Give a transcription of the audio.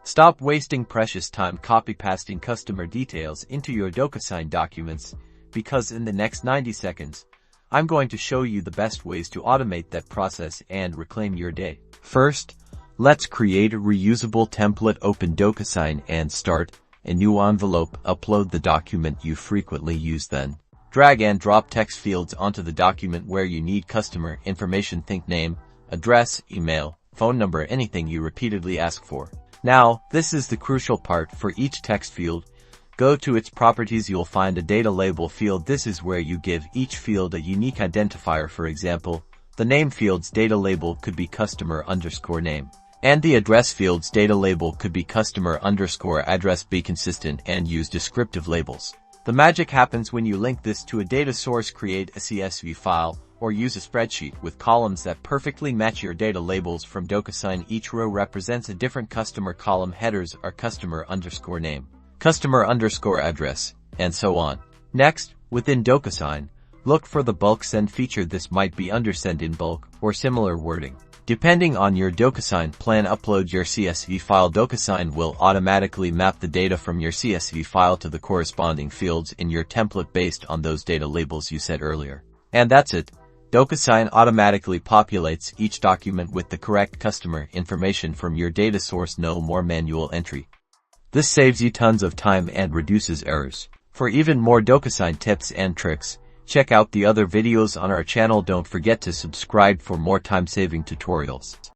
Stop wasting precious time copy-pasting customer details into your Docusign documents, because in the next 90 seconds, I'm going to show you the best ways to automate that process and reclaim your day. First, let's create a reusable template. Open Docusign and start a new envelope. Upload the document you frequently use, then drag and drop text fields onto the document where you need customer information. Think name, address, email, phone number, anything you repeatedly ask for. Now, this is the crucial part. For each text field, go to its properties. You'll find a data label field. This is where you give each field a unique identifier. For example, the name field's data label could be customer_name, and the address field's data label could be customer_address. Be consistent and use descriptive labels. The magic happens when you link this to a data source. Create a CSV file or use a spreadsheet with columns that perfectly match your data labels from Docusign. Each row represents a different customer. Column headers are customer_name, customer_address, and so on. Next, within Docusign, look for the bulk send feature. This might be under send in bulk or similar wording. Depending on your Docusign plan, upload your CSV file. Docusign will automatically map the data from your CSV file to the corresponding fields in your template based on those data labels you set earlier. And that's it. Docusign automatically populates each document with the correct customer information from your data source. No more manual entry. This saves you tons of time and reduces errors. For even more Docusign tips and tricks, check out the other videos on our channel. Don't forget to subscribe for more time-saving tutorials.